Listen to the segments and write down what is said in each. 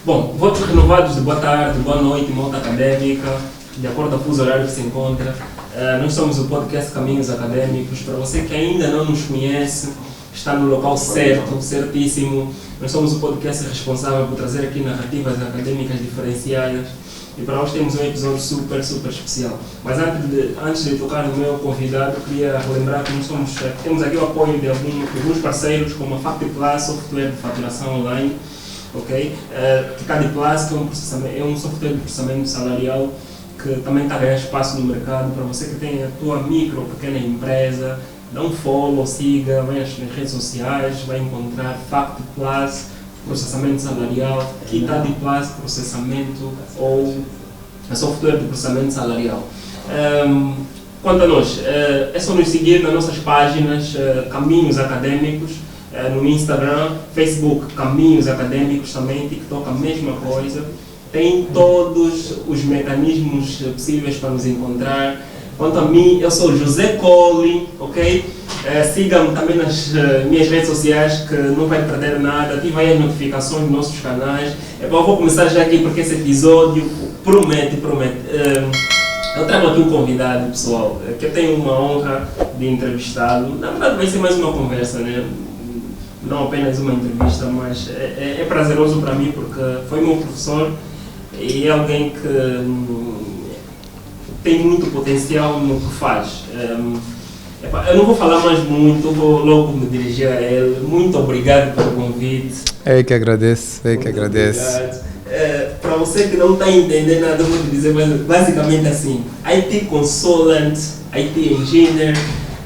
Bom, votos renovados de boa tarde, boa noite, malta académica, de acordo com o fuso horário que se encontra. Nós somos o podcast Caminhos Académicos. Para você que ainda não nos conhece, está no local certo, certíssimo. Nós somos o podcast responsável por trazer aqui narrativas académicas diferenciadas. E para hoje temos um episódio super especial. Mas antes de tocar no meu convidado, eu queria relembrar que temos aqui o apoio de alguns parceiros, como a FactPlus, software de faturação online. Okay? FactPlus é um software de processamento salarial que também está a ganhar espaço no mercado. Para você que tem a tua micro ou pequena empresa, dá um follow, siga, vai nas redes sociais, vai encontrar FactPlus, processamento salarial, KitadPlus, processamento ou software de processamento salarial. Quanto a nós, é só nos seguir nas nossas páginas Caminhos Académicos, no Instagram, Facebook Caminhos Académicos também, TikTok a mesma coisa. Tem todos os mecanismos possíveis para nos encontrar. Quanto a mim, eu sou José Colli, ok? Siga-me também nas minhas redes sociais que não vai perder nada. Ative aí as notificações dos nossos canais. Eu vou começar já aqui porque esse episódio promete. Eu trago aqui um convidado, pessoal, que eu tenho uma honra de entrevistá-lo. Na verdade vai ser mais uma conversa, né? Não apenas uma entrevista, mas é prazeroso para mim porque foi meu professor e é alguém que tem muito potencial no que faz. Eu não vou falar mais muito, vou logo me dirigir a ele. Muito obrigado pelo convite. Eu que agradeço. Para você que não está a entender nada, eu vou te dizer basicamente assim: IT Consultant, IT Engineer,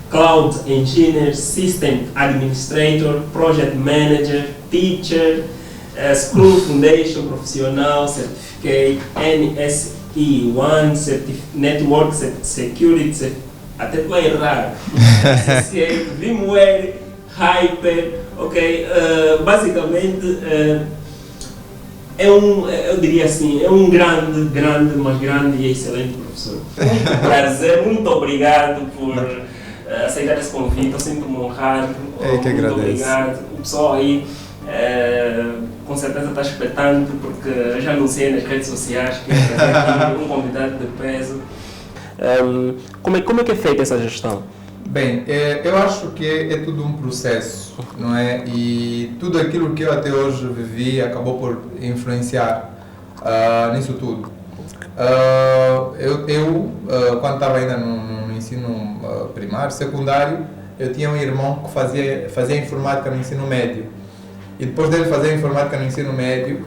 Cloud Engineer, System Administrator, Project Manager, Teacher, School Foundation Profissional, Certificate, NSE1, Network Security, até estou a errar, Associate, VMware, Hyper, ok? Basicamente, eu diria assim, é um grande e excelente professor. Muito prazer, muito obrigado por aceitar esse convite, eu sinto-me honrado. Que agradeço. Obrigado. O pessoal aí com certeza está expectante porque eu já anunciei nas redes sociais que ia trazer aqui um convidado de peso. Como é que é feita essa gestão? Bem, eu acho que é tudo um processo, não é? E tudo aquilo que eu até hoje vivi acabou por influenciar nisso tudo. Eu quando estava ainda no ensino primário, secundário, eu tinha um irmão que fazia informática no ensino médio. E depois dele fazer informática no ensino médio,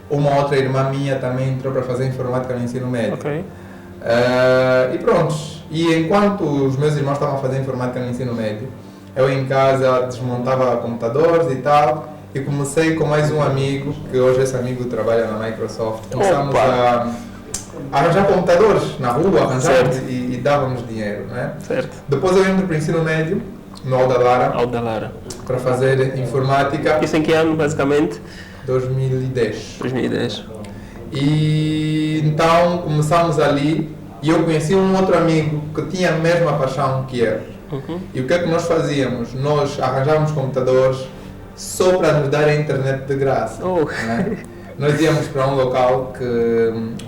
uma outra irmã minha também entrou para fazer informática no ensino médio. Okay. E pronto. E enquanto os meus irmãos estavam a fazer informática no ensino médio, eu em casa desmontava computadores e tal, e comecei com mais um amigo, que hoje esse amigo trabalha na Microsoft. Começamos a arranjar computadores na rua, arranjávamos e dávamos dinheiro, não é? Certo. Depois eu entro para o ensino médio, no Aldalara, para fazer informática. Isso em que ano, basicamente? 2010. E então começamos ali e eu conheci um outro amigo que tinha a mesma paixão que eu. E o que é que nós fazíamos? Nós arranjávamos computadores só para nos dar a internet de graça. Né? Nós íamos para um local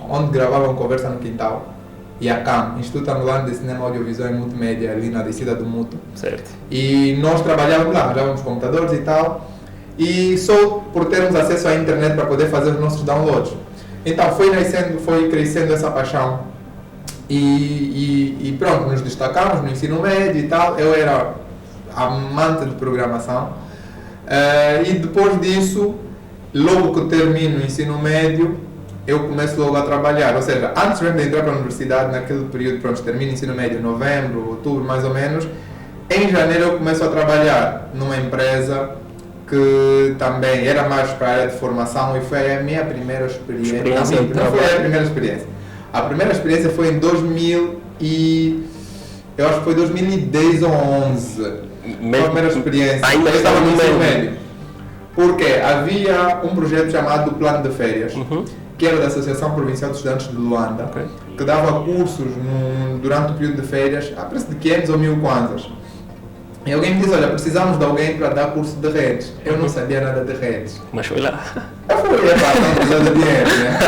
onde gravavam conversa no quintal, IACAM, Instituto Angolano de Cinema Audiovisual e Multimédia, ali na descida do Muto. Certo. E nós trabalhávamos lá, arranjávamos computadores e tal, e só por termos acesso à internet para poder fazer os nossos downloads. Então foi crescendo essa paixão e pronto, nos destacamos no ensino médio e tal. Eu era amante de programação e depois disso, logo que eu termino o ensino médio, eu começo logo a trabalhar. Ou seja, antes mesmo de entrar para a universidade, naquele período, pronto, termino o ensino médio, novembro, outubro mais ou menos, em janeiro eu começo a trabalhar numa empresa que também era mais para a área de formação e foi a minha primeira experiência. Não foi a primeira experiência. A primeira experiência foi em eu acho que foi 2010 ou 11. Foi a primeira experiência. Ainda estava no médio. Porque havia um projeto chamado Plano de Férias, que era da Associação Provincial de Estudantes de Luanda, que dava cursos durante o período de férias a preço de 500 ou 1000 kwanzas. E alguém me disse, olha, precisamos de alguém para dar curso de redes. Eu não sabia nada de redes. Mas foi lá. Eu fui, não precisava de dinheiro, né?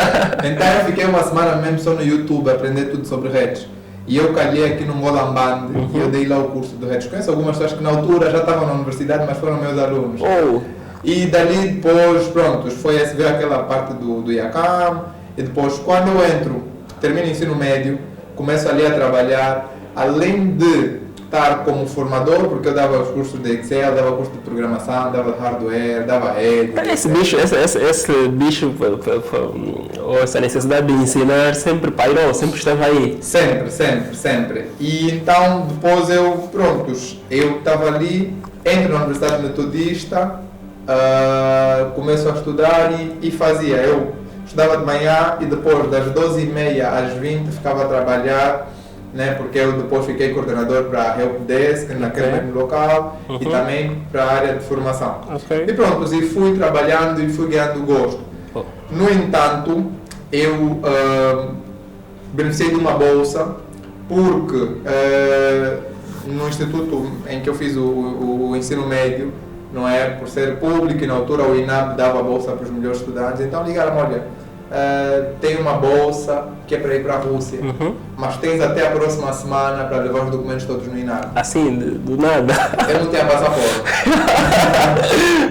Então eu fiquei uma semana mesmo só no YouTube, a aprender tudo sobre redes. E eu calhei aqui no Molamband e eu dei lá o curso de redes. Conheço algumas pessoas que na altura já estavam na universidade, mas foram meus alunos. Oh. E dali depois, pronto, foi a ver aquela parte do IACAM. E depois, quando eu entro, termino o ensino médio, começo ali a trabalhar, além de estar como formador, porque eu dava os cursos de Excel, dava curso de programação, dava hardware, dava rede. Esse bicho, ou essa necessidade de ensinar sempre pairou, sempre esteve aí. Sempre. E então, depois eu estava ali, entro na Universidade Metodista, começo a estudar e fazia. Eu estudava de manhã e depois das 12h30 às 20 ficava a trabalhar, né, porque eu depois fiquei coordenador para a Helpdesk naquele mesmo local e também para a área de formação. E pronto, e fui trabalhando e fui ganhando gosto. No entanto, eu beneficiei de uma bolsa porque no instituto em que eu fiz o ensino médio, não é, por ser público e na altura o INAB dava bolsa para os melhores estudantes, então ligaram, olha, tem uma bolsa que é para ir para a Rússia, mas tens até a próxima semana para levar os documentos todos no INAB. Assim, do nada? Eu não tinha passaporte.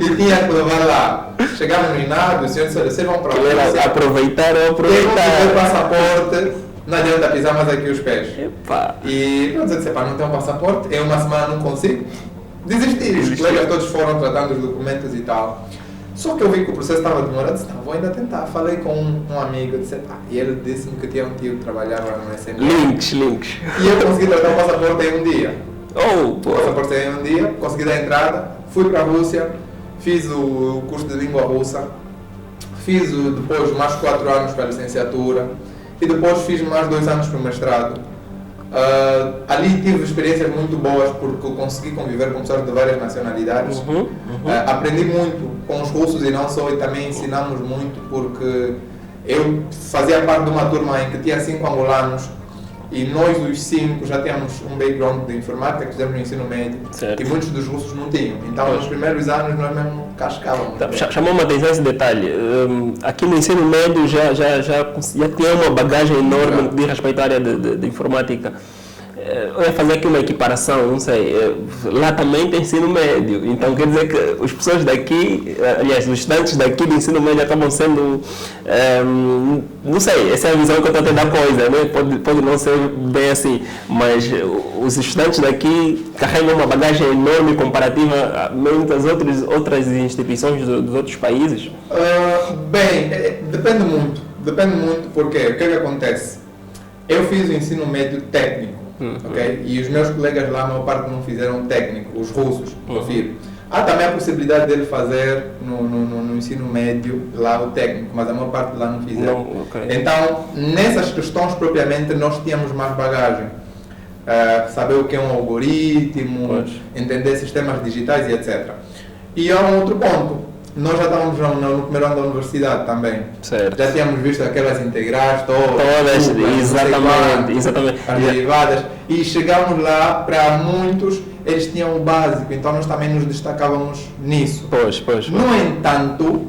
E tinha que levar lá. Chegamos no INAB, o senhor disse, olha, vocês vão para a Rússia. Aproveitar. Tem o passaporte, não adianta pisar mais aqui os pés. Epa. E pronto, eu disse, não tenho passaporte, em uma semana não consigo. Desisti, os colegas todos foram tratando os documentos e tal. Só que eu vi que o processo estava demorando, disse, não, vou ainda tentar. Falei com um amigo, disse, e ele disse-me que tinha um tio que trabalhava no SME. Links. E eu consegui tratar o passaporte em um dia. O passaporte em um dia, consegui dar a entrada, fui para a Rússia, fiz o curso de língua russa, fiz depois mais 4 anos para a licenciatura e depois fiz mais 2 anos para o mestrado. Ali tive experiências muito boas porque consegui conviver com pessoas de várias nacionalidades. Aprendi muito com os russos e não só, e também ensinamos muito porque eu fazia parte de uma turma em que tinha 5 angolanos e nós os 5 já tínhamos um background de informática que fizemos no ensino médio. Certo. E muitos dos russos não tinham. Então nos primeiros anos nós mesmo cascávamos. Chamou-me a atenção esse detalhe. Aqui no ensino médio já tinha uma bagagem enorme de respeito à área de informática. Eu ia fazer aqui uma equiparação, não sei, lá também tem ensino médio, então quer dizer que as pessoas daqui, aliás, os estudantes daqui do ensino médio acabam sendo, não sei, essa é a visão que eu estou a ter da coisa, né? Pode não ser bem assim, mas os estudantes daqui carregam uma bagagem enorme comparativa a muitas outras instituições dos outros países? Depende muito porque o que acontece? Eu fiz o ensino médio técnico. Okay? E os meus colegas lá, a maior parte não fizeram técnico, os russos, prefiro. Há também a possibilidade dele fazer no ensino médio lá o técnico, mas a maior parte lá não fizeram. Então, nessas questões propriamente, nós tínhamos mais bagagem. Saber o que é um algoritmo, entender sistemas digitais e etc. E há um outro ponto. Nós já estávamos no primeiro ano da universidade também. Certo. Já tínhamos visto aquelas integrais todas, exatamente. As derivadas. E chegámos lá, para muitos, eles tinham o básico, então nós também nos destacávamos nisso. Pois. No entanto,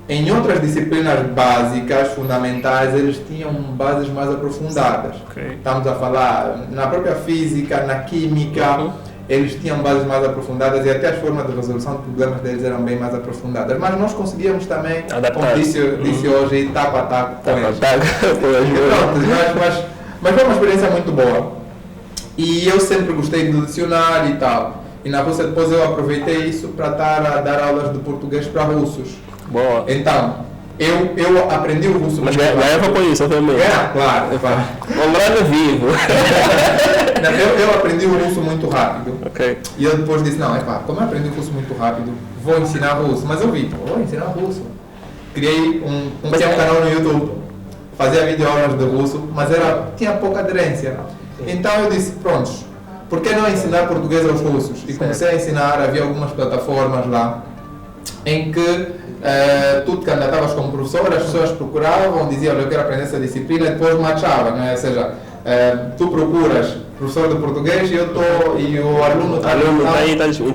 em outras disciplinas básicas, fundamentais, eles tinham bases mais aprofundadas. Estamos a falar na própria física, na química. Eles tinham bases mais aprofundadas e até as formas de resolução de problemas deles eram bem mais aprofundadas. Mas nós conseguíamos também, como disse hoje, ir taco a taco com eles. Mas foi uma experiência muito boa. E eu sempre gostei do dicionário e tal. E na Rússia depois eu aproveitei isso para estar a dar aulas de português para russos. Boa. Então, eu aprendi o russo. Mas ganhava com isso, também. Claro. Lembrando vivo. Eu aprendi o russo muito rápido. E eu depois disse, como eu aprendi o russo muito rápido, vou ensinar russo. Mas eu vi, vou ensinar russo. Criei um canal no YouTube. Fazia videoaulas de russo, mas tinha pouca aderência. Então eu disse, pronto, por que não ensinar português aos russos? E comecei a ensinar, havia algumas plataformas lá, em que tu te candidatavas como professor, as pessoas procuravam, diziam, eu quero aprender essa disciplina, e depois matchava, não é? Ou seja, Tu procuras professor de português e o aluno está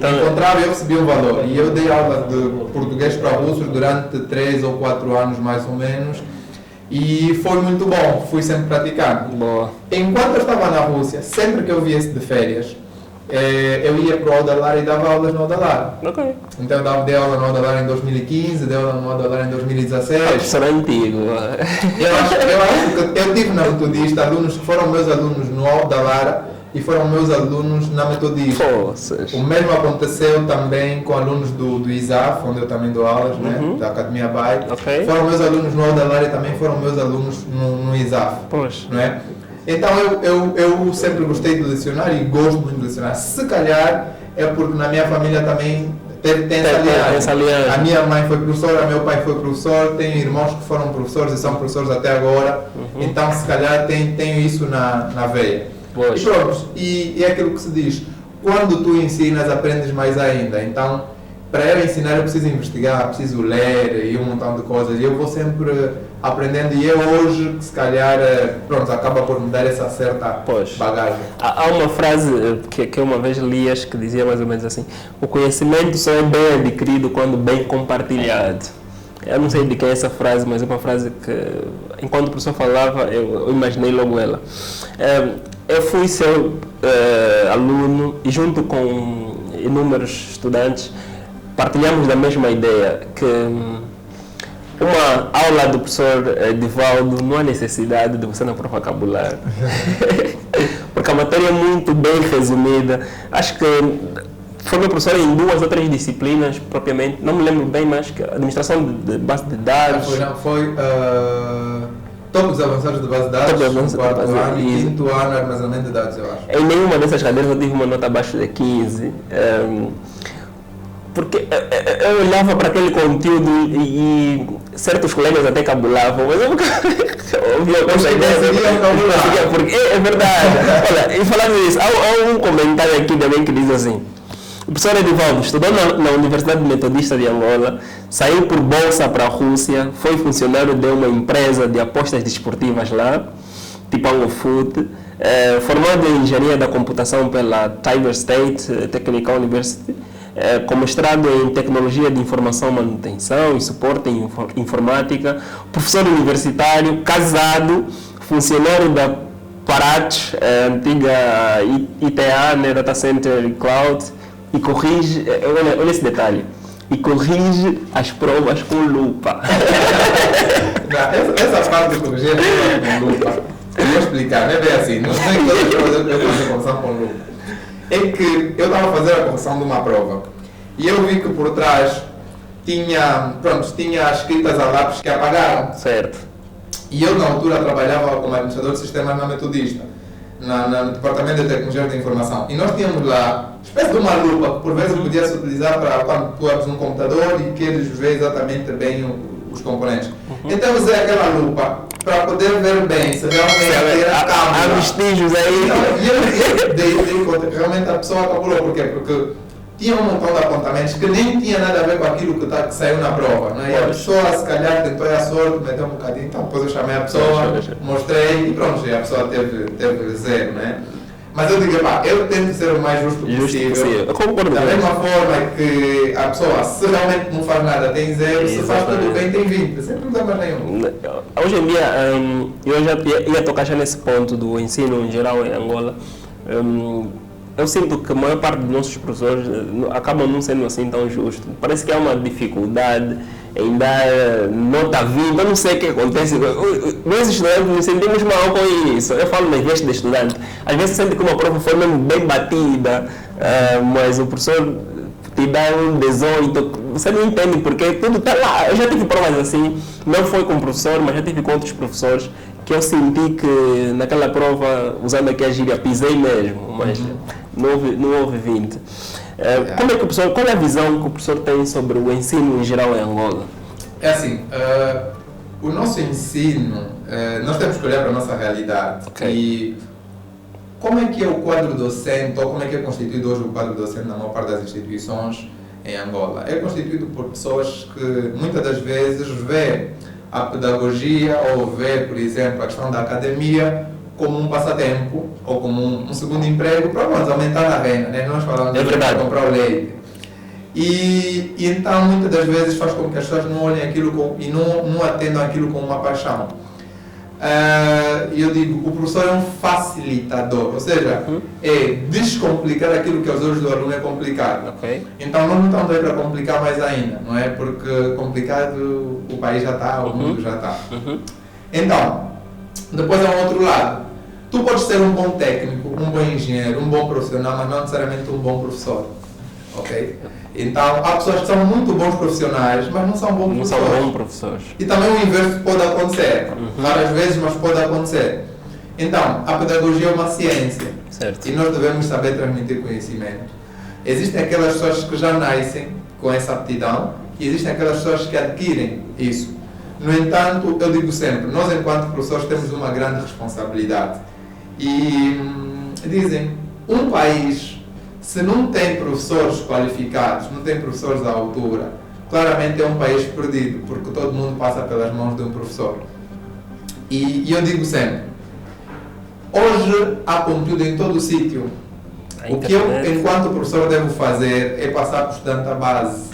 encontrava e eu recebi um valor. E eu dei aula de português para russos durante 3 ou 4 anos mais ou menos. E foi muito bom, fui sempre praticando. Boa. Enquanto eu estava na Rússia, sempre que eu viesse de férias, eu ia para o Odalar e dava aulas no Odalar. Ok. Então eu dei aula no Odalar em 2015, dei aula no Odalar em 2016. Professor antigo. Eu acho que eu tive na Metodista alunos que foram meus alunos no Odalar e foram meus alunos na Metodista. Poças. O mesmo aconteceu também com alunos do ISAF, onde eu também dou aulas, né? Da Academia BAI. Ok. Foram meus alunos no Odalar e também foram meus alunos no ISAF. Pois. Não é? Então eu sempre gostei do lecionar e gosto muito de lecionar. Se calhar é porque na minha família também tem essa aliança. A minha mãe foi professora, meu pai foi professor, tenho irmãos que foram professores e são professores até agora. Então se calhar tenho isso na veia. Pois. E pronto, e é aquilo que se diz, quando tu ensinas aprendes mais ainda. Então para eu ensinar eu preciso investigar, preciso ler e um montão de coisas e eu vou sempre aprendendo e eu hoje se calhar pronto, acaba por me dar essa certa bagagem. Há uma frase que eu uma vez lias que dizia mais ou menos assim: o conhecimento só é bem adquirido quando bem compartilhado. Eu não sei de quem é essa frase, mas é uma frase que enquanto o professor falava eu imaginei logo ela. Eu fui seu aluno e junto com inúmeros estudantes partilhamos da mesma ideia, que uma aula do professor Divaldo não há necessidade de você não por vocabulário. Porque a matéria é muito bem resumida. Acho que foi meu professor em 2 ou 3 disciplinas, propriamente, não me lembro bem, mas que administração de base de dados. Foi tópicos avançados de base de dados, quarto ano e quinto ano armazenamento de dados, eu acho. Em nenhuma dessas cadeiras eu tive uma nota abaixo de 15. Porque eu olhava para aquele conteúdo e certos colegas até cabulavam, mas eu nunca ouvia coisa dessa. Porque é verdade. Olha, e falando nisso, há um comentário aqui também que diz assim: o professor Edivaldo estudou na Universidade Metodista de Angola, saiu por bolsa para a Rússia, foi funcionário de uma empresa de apostas desportivas lá, tipo AngoFoot, formado em Engenharia da Computação pela Tiber State Technical University, com mestrado em Tecnologia de Informação e Manutenção e Suporte em Informática, professor universitário, casado, funcionário da Paraty, antiga ITA, né, Data Center e Cloud, e corrige, olha esse detalhe, e corrige as provas com lupa. Essa parte de corrigir as provas com lupa, eu vou explicar, não é bem assim, não sei todas as provas eu faço a correção com lupa. É que eu estava a fazer a correção de uma prova e eu vi que por trás tinha escritas a lápis que apagaram. Certo. E eu na altura trabalhava como administrador de sistemas na Metodista, no Departamento de Tecnologia de Informação. E nós tínhamos lá espécie de uma lupa que por vezes podia-se utilizar para quando tu abres um computador e queres ver exatamente bem os componentes. Então eu usei aquela lupa para poder ver bem se realmente era câmera. Há vestígios aí. E eu dei conta que realmente a pessoa acabou. Por quê? Porque tinha um montão de apontamentos que nem tinha nada a ver com aquilo que saiu na prova. Né? E a pessoa se calhar tentou a sorte, meteu um bocadinho, então depois eu chamei a pessoa, mostrei e pronto, e a pessoa teve 0, né? Mas eu digo, eu tento ser o mais justo possível. Eu concordo. Da mesma forma que a pessoa, se realmente não faz nada, tem 0, se faz tudo bem, tem 20, sem problema nenhum. Hoje em dia, eu já ia tocar já nesse ponto do ensino em geral em Angola. Eu sinto que a maior parte dos nossos professores acabam não sendo assim tão justos. Parece que há uma dificuldade em dar nota 20, eu não sei o que acontece. Nós estudantes nos sentimos mal com isso. Eu falo nas vezes de estudante. Às vezes sente que uma prova foi mesmo bem batida, mas o professor te dá um 18, você não entende porque tudo está lá. Eu já tive provas assim, não foi com o professor, mas já tive com outros professores, que eu senti que naquela prova, usando aqui a gíria, pisei mesmo, mas não houve 20. Como é que o professor, qual é a visão que o professor tem sobre o ensino em geral em Angola? É assim, o nosso ensino, nós temos que olhar para a nossa realidade. Okay. E como é que é o quadro docente, ou como é que é constituído hoje o quadro docente na maior parte das instituições em Angola? É constituído por pessoas que muitas das vezes vê a pedagogia ou vê, por exemplo, a questão da academia como um passatempo ou como um segundo emprego para aumentar a renda, né? Nós falamos É verdade. de comprar o leite. E então, muitas das vezes, faz com que as pessoas não olhem aquilo e não atendam aquilo com uma paixão. Eu digo, o professor é um facilitador, ou seja, é descomplicar aquilo que aos olhos do aluno é complicado. Ok. Então, nós não estamos aí para complicar mais ainda, não é? Porque complicado o país já está, o mundo já está. Então, depois há um outro lado. Tu podes ser um bom técnico, um bom engenheiro, um bom profissional, mas não necessariamente um bom professor. Ok? Então, há pessoas que são muito bons profissionais, mas não são bons professores. Não são bons professores. E também o inverso pode acontecer. Várias vezes, mas pode acontecer. Então, a pedagogia é uma ciência. Certo. E nós devemos saber transmitir conhecimento. Existem aquelas pessoas que já nascem com essa aptidão e existem aquelas pessoas que adquirem isso. No entanto, eu digo sempre, nós enquanto professores temos uma grande responsabilidade. E dizem, um país, se não tem professores qualificados, não tem professores à altura, claramente é um país perdido, porque todo mundo passa pelas mãos de um professor. E eu digo sempre, hoje há conteúdo em todo o sítio. O que eu, enquanto professor, devo fazer é passar para o estudante a base.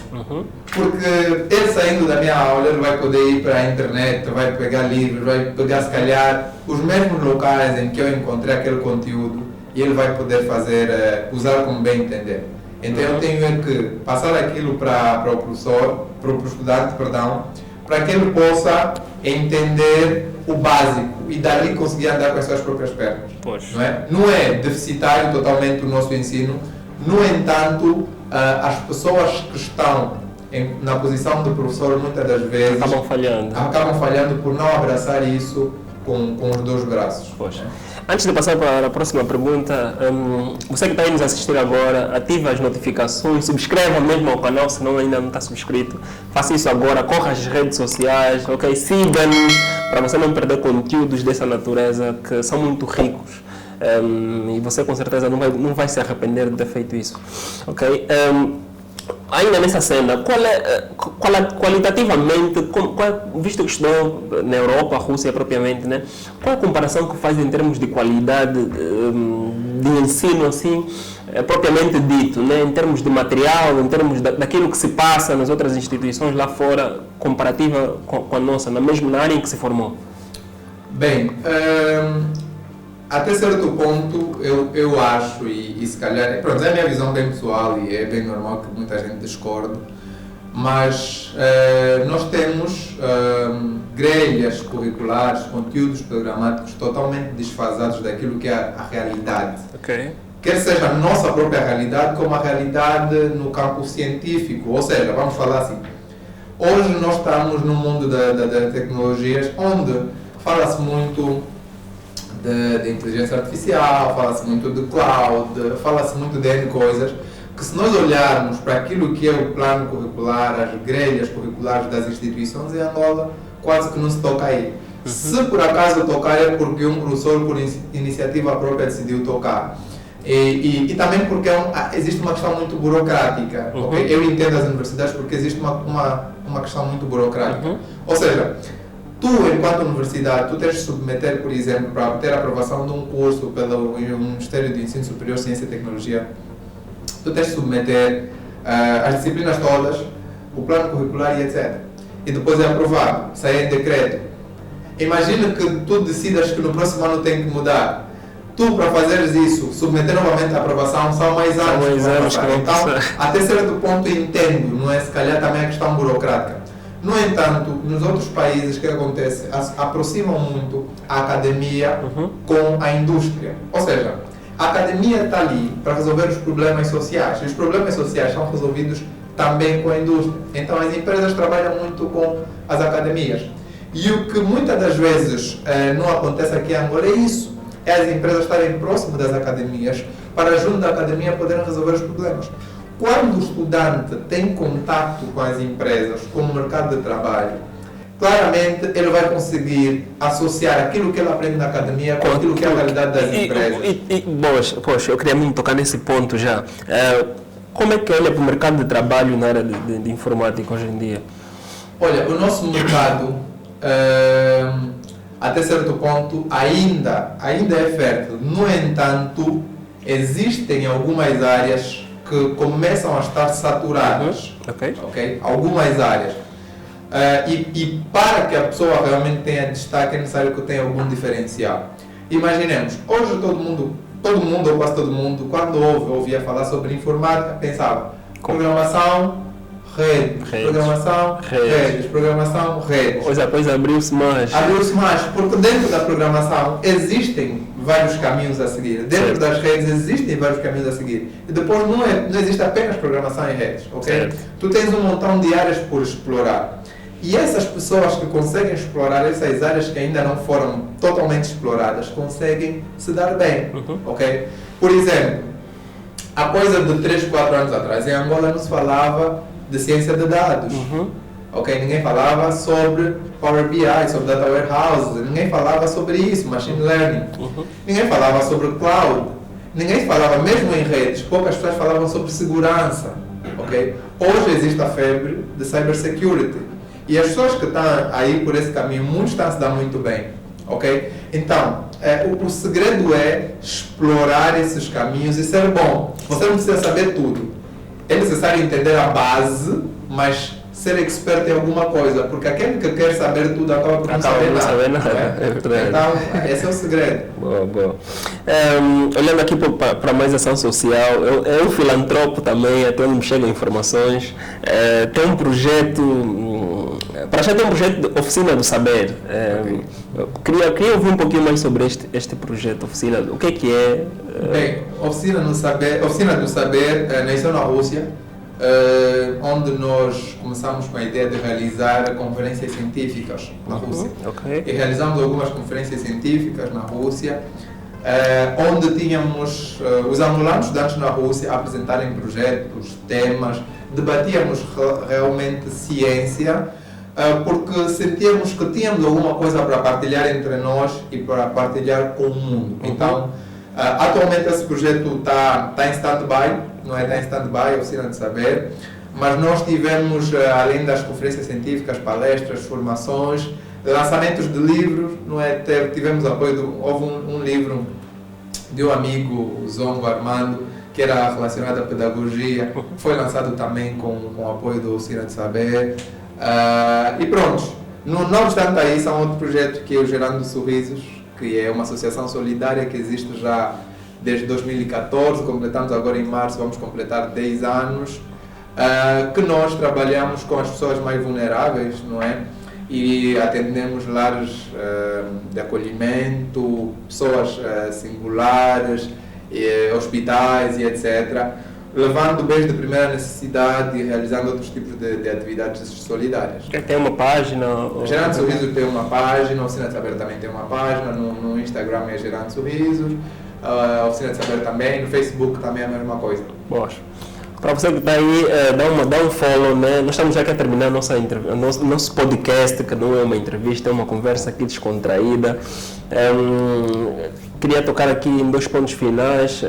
Porque ele saindo da minha aula, ele vai poder ir para a internet, vai pegar livros, vai pegar, se calhar, os mesmos locais em que eu encontrei aquele conteúdo e ele vai poder fazer, usar como bem entender. Então eu tenho que passar aquilo para o professor, para o estudante, perdão, para que ele possa entender o básico e dali conseguir andar com as suas próprias pernas. Não é? Não é deficitário totalmente o nosso ensino, no entanto, as pessoas que estão na posição do professor muitas das vezes acabam falhando por não abraçar isso com os dois braços. Antes de passar para a próxima pergunta, você que está aí nos assistir agora, ative as notificações, subscreva mesmo ao canal, se não ainda não está subscrito. Faça isso agora, corra as redes sociais, ok? Siga-nos para você não perder conteúdos dessa natureza que são muito ricos. E você com certeza não vai se arrepender de ter feito isso, ok? Ainda nessa cena, qualitativamente, visto que estudou na Europa, a Rússia propriamente, né? Qual a comparação que faz em termos de qualidade de ensino, assim, propriamente dito, né? Em termos de material, em termos daquilo que se passa nas outras instituições lá fora, comparativa com a nossa, na área em que se formou? Bem, até certo ponto eu acho, e se calhar, pronto, é a minha visão bem pessoal e é bem normal que muita gente discorde, mas nós temos grelhas curriculares, conteúdos programáticos totalmente desfasados daquilo que é a realidade. Okay. Quer seja a nossa própria realidade, como a realidade no campo científico, ou seja, vamos falar assim, hoje nós estamos no mundo das tecnologias onde fala-se muito de inteligência artificial, fala-se muito de cloud, fala-se muito de N coisas, que se nós olharmos para aquilo que é o plano curricular, as grelhas curriculares das instituições em Angola, quase que não se toca aí. Se por acaso tocar é porque um professor, por iniciativa própria, decidiu tocar. E também porque existe uma questão muito burocrática. Okay? Eu entendo as universidades porque existe uma questão muito burocrática. Ou seja, tu, enquanto universidade, tu tens de submeter, por exemplo, para obter a aprovação de um curso pelo Ministério do Ensino Superior, Ciência e Tecnologia, tu tens de submeter as disciplinas todas, o plano curricular e etc. E depois é aprovado, sai em decreto. Imagina que tu decidas que no próximo ano tem que mudar. Tu, para fazeres isso, submeter novamente a aprovação, são mais anos. Então, até certo ponto entendo, não é? Se calhar também a questão burocrática. No entanto, nos outros países, o que acontece? Aproximam muito a academia com a indústria. Ou seja, a academia está ali para resolver os problemas sociais. E os problemas sociais são resolvidos também com a indústria. Então, as empresas trabalham muito com as academias. E o que muitas das vezes não acontece aqui em Angola é isso. É as empresas estarem próximas das academias para, junto da academia, poderem resolver os problemas. Quando o estudante tem contato com as empresas, com o mercado de trabalho, claramente ele vai conseguir associar aquilo que ele aprende na academia com aquilo que é a realidade das empresas. Poxa, eu queria muito tocar nesse ponto já. Como é que olha para o mercado de trabalho na área de informática hoje em dia? Olha, o nosso mercado, até certo ponto, ainda é fértil. No entanto, existem algumas áreas que começam a estar saturadas. Ok? Algumas áreas. E para que a pessoa realmente tenha destaque, é necessário que tenha algum diferencial. Imaginemos, hoje todo mundo, ou quase todo mundo, quando ouvia falar sobre informática, pensava programação, redes, programação, redes, programação, redes. Depois abriu-se mais. Porque dentro da programação existem vários caminhos a seguir. Dentro das redes existem vários caminhos a seguir. E depois não existe apenas programação em redes, ok? Certo. Tu tens um montão de áreas por explorar. E essas pessoas que conseguem explorar essas áreas que ainda não foram totalmente exploradas, conseguem se dar bem, ok? Por exemplo, há coisa de 3, 4 anos atrás, em Angola não se falava de ciência de dados, ok? Ninguém falava sobre Power BI, sobre Data Warehouse, ninguém falava sobre isso, Machine Learning, ninguém falava sobre Cloud, ninguém falava, mesmo em redes, poucas pessoas falavam sobre segurança, ok? Hoje existe a febre de Cybersecurity. E as pessoas que estão aí por esse caminho, muitos estão a se dar muito bem, ok? Então, o segredo é explorar esses caminhos e ser bom. Você não precisa saber tudo. É necessário entender a base, mas ser expert em alguma coisa, porque aquele que quer saber tudo acaba por não saber nada. É verdade. Então, esse é o segredo. Boa. Olhando aqui para mais ação social, eu um filantropo também, até onde me chegam informações. Tem um projeto, para já tem um projeto de Oficina do Saber. Queria ouvir um pouquinho mais sobre este projeto, Oficina. O que é? Bem, Oficina do Saber nasceu na Rússia. Onde nós começamos com a ideia de realizar conferências científicas na Rússia. E realizamos algumas conferências científicas na Rússia, onde tínhamos os alunos estudantes na Rússia a apresentarem projetos, temas, debatíamos realmente ciência, porque sentíamos que tínhamos alguma coisa para partilhar entre nós e para partilhar com o mundo. Então, atualmente esse projeto está em stand-by, não é? Está em stand-by, Oficina do Saber, mas nós tivemos, além das conferências científicas, palestras, formações, lançamentos de livros, não é? Tivemos apoio, houve um livro de um amigo, o Zongo Armando, que era relacionado à pedagogia, foi lançado também com o apoio do Oficina do Saber, e pronto. Não obstante aí, são outro projeto que é o Gerando Sorrisos, que é uma associação solidária que existe já desde 2014, completamos agora em março, vamos completar 10 anos, que nós trabalhamos com as pessoas mais vulneráveis, não é? E atendemos lares de acolhimento, pessoas singulares, hospitais e etc., levando bens de primeira necessidade e realizando outros tipos de atividades solidárias. Tem uma página? Gerando Sorrisos tem uma página, a Oficina de Saber também tem uma página, no Instagram é Gerando Sorrisos, a Oficina de Saber também, no Facebook também é a mesma coisa. Boa. Para você que está aí, dá um follow, né? Nós estamos já aqui a terminar nosso podcast, que não é uma entrevista, é uma conversa aqui descontraída. Queria tocar aqui em 2 pontos finais,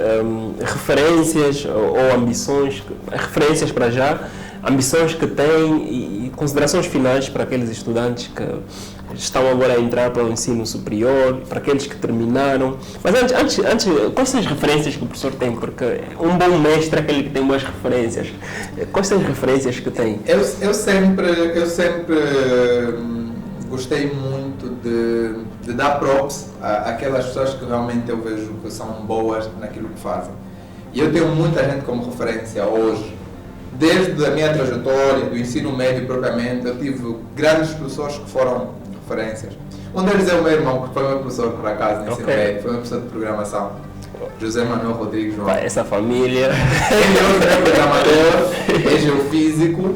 referências ou ambições, referências para já, ambições que têm e considerações finais para aqueles estudantes que estão agora a entrar para o ensino superior, para aqueles que terminaram. Mas antes, quais são as referências que o professor tem? Porque um bom mestre é aquele que tem boas referências. Quais são as referências que tem? Eu sempre gostei muito de dar props àquelas pessoas que realmente eu vejo que são boas naquilo que fazem. E eu tenho muita gente como referência hoje. Desde a minha trajetória, do ensino médio propriamente, eu tive grandes professores que foram referências. Um deles é o meu irmão, que foi meu professor por acaso no ensino médio, foi meu professor de programação, José Manuel Rodrigues João. Essa família. Ele é o programador, é geofísico.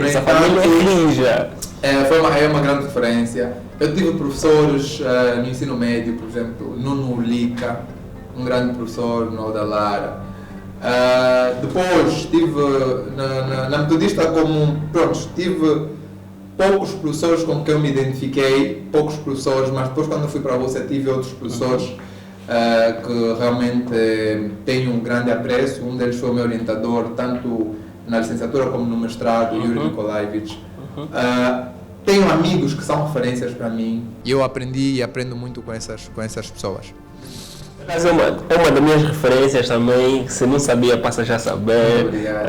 Essa família é ninja. É uma grande referência. Eu tive professores no ensino médio, por exemplo, Nuno Lica, um grande professor, no da Lara. Depois estive na Metodista tive poucos professores com quem eu me identifiquei, mas depois quando fui para a Rússia tive outros professores que realmente tenho um grande apreço. Um deles foi o meu orientador, tanto na licenciatura como no mestrado, Yuri Nikolaevich. tenho amigos que são referências para mim e eu aprendi e aprendo muito com essas pessoas. Mas é uma das minhas referências também, que se não sabia, passa já a saber.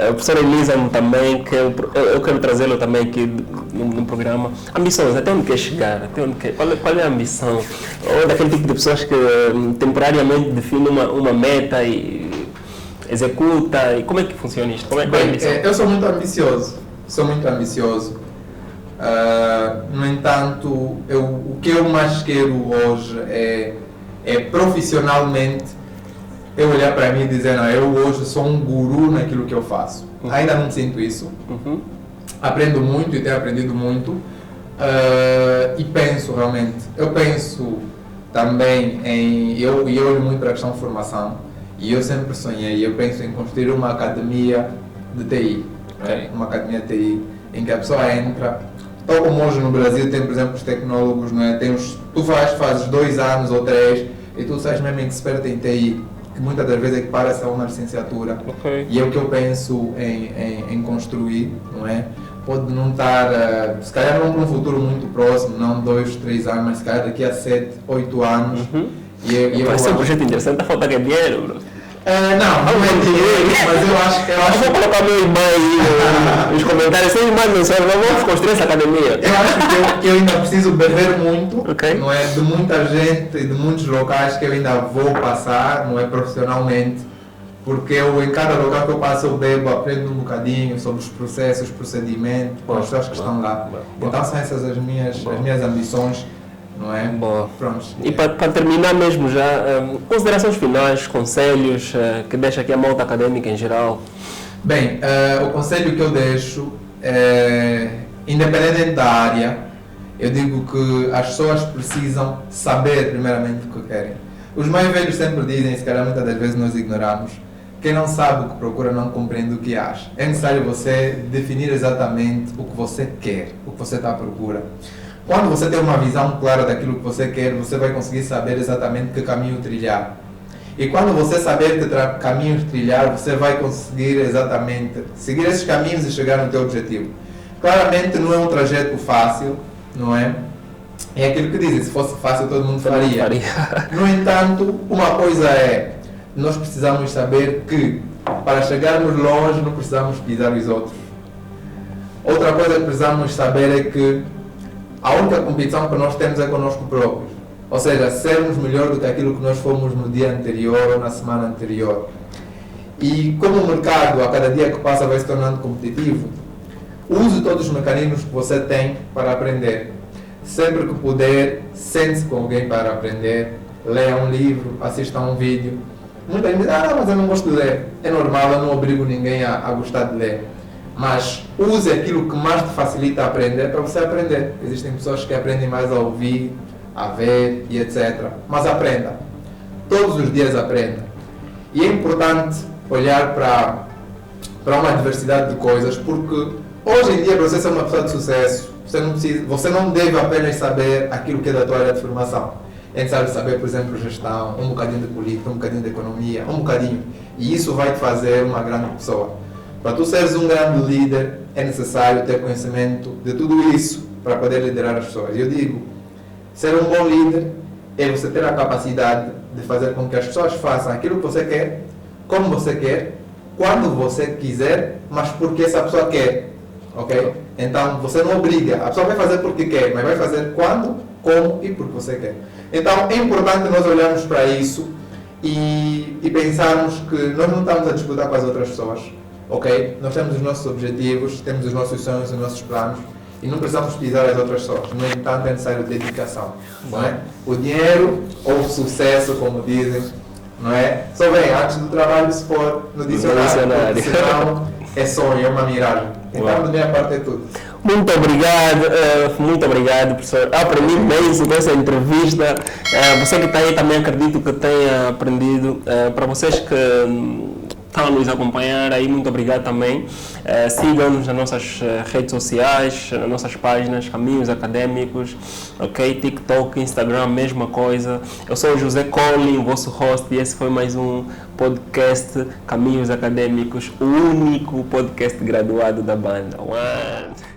O professor Elisa também, que eu quero trazê-lo também aqui no programa. Ambições, até onde quer chegar? Qual é a ambição? Ou daquele tipo de pessoas que temporariamente define uma meta e executa, e como é que funciona isto? Qual é a ambição? Eu sou muito ambicioso. No entanto, o que eu mais quero hoje é profissionalmente eu olhar para mim e dizer, não, eu hoje sou um guru naquilo que eu faço. Ainda não sinto isso. Aprendo muito e tenho aprendido muito. E penso realmente, eu penso também eu olho muito para a questão de formação e eu sempre sonhei, eu penso em construir uma academia de TI, né? Uma academia de TI em que a pessoa entra. Tal como hoje no Brasil tem, por exemplo, os tecnólogos, não é? Tu fazes 2 anos ou 3 e tu sais mesmo expert em TI, que muitas das vezes equipara-se a uma licenciatura. E é o que eu penso em construir, não é? Pode não estar, se calhar não para um futuro muito próximo, não 2, 3 anos, mas se calhar daqui a 7, 8 anos. Parece um projeto interessante, a falta de dinheiro, bro. Não é dinheiro, mas eu acho Eu vou colocar meu irmão aí nos comentários, sem irmão, vamos construir essa academia. Eu acho que eu ainda preciso beber muito, não é? De muita gente e de muitos locais que eu ainda vou passar, não é? Profissionalmente, porque em cada local que eu passo eu bebo, aprendo um bocadinho sobre os processos, os procedimentos, as pessoas que estão lá. Então são essas as minhas ambições. Não é? Boa. Pronto. E para terminar mesmo já, considerações finais, conselhos que deixa aqui a malta académica em geral? Bem, o conselho que eu deixo, independente da área, eu digo que as pessoas precisam saber primeiramente o que querem. Os mais velhos sempre dizem, se calhar muitas das vezes nós ignoramos, quem não sabe o que procura não compreende o que acha. É necessário você definir exatamente o que você quer, o que você está à procura. Quando você tem uma visão clara daquilo que você quer, você vai conseguir saber exatamente que caminho trilhar. E quando você saber que caminhos trilhar, você vai conseguir exatamente seguir esses caminhos e chegar no teu objetivo. Claramente não é um trajeto fácil, não é? É aquilo que dizem, se fosse fácil todo mundo faria. No entanto, uma coisa é, nós precisamos saber que para chegarmos longe não precisamos pisar os outros. Outra coisa que precisamos saber é que a única competição que nós temos é connosco próprios. Ou seja, sermos melhor do que aquilo que nós fomos no dia anterior ou na semana anterior. E como o mercado, a cada dia que passa, vai se tornando competitivo, use todos os mecanismos que você tem para aprender. Sempre que puder, sente-se com alguém para aprender, leia um livro, assista a um vídeo. Muita gente diz, mas eu não gosto de ler. É normal, eu não obrigo ninguém a gostar de ler. Mas use aquilo que mais te facilita aprender para você aprender. Existem pessoas que aprendem mais a ouvir, a ver e etc. Mas aprenda. Todos os dias aprenda. E é importante olhar para uma diversidade de coisas, porque hoje em dia, para você ser uma pessoa de sucesso, você não deve apenas saber aquilo que é da tua área de formação. É necessário saber, por exemplo, gestão, um bocadinho de política, um bocadinho de economia, um bocadinho. E isso vai te fazer uma grande pessoa. Para tu seres um grande líder, é necessário ter conhecimento de tudo isso para poder liderar as pessoas. Eu digo, ser um bom líder é você ter a capacidade de fazer com que as pessoas façam aquilo que você quer, como você quer, quando você quiser, mas porque essa pessoa quer. Ok? Então, você não obriga. A pessoa vai fazer porque quer, mas vai fazer quando, como e porque você quer. Então, é importante nós olharmos para isso e pensarmos que nós não estamos a disputar com as outras pessoas. Ok? Nós temos os nossos objetivos, temos os nossos sonhos, os nossos planos e não precisamos pisar as outras pessoas. No entanto, é necessário dedicação. Não é? O dinheiro ou o sucesso, como dizem, não é? Só vem antes do trabalho se for no dicionário. Senão é sonho, é uma miragem. Então, da minha parte é tudo. Muito obrigado, professor. Aprendi imenso com essa entrevista. Você que está aí também acredito que tenha aprendido. Para vocês que estão a nos acompanhar aí, muito obrigado também. Sigam-nos nas nossas redes sociais, nas nossas páginas, Caminhos Académicos, ok? TikTok, Instagram, mesma coisa. Eu sou o José Collin, o vosso host, e esse foi mais um podcast Caminhos Académicos, o único podcast graduado da banda. One.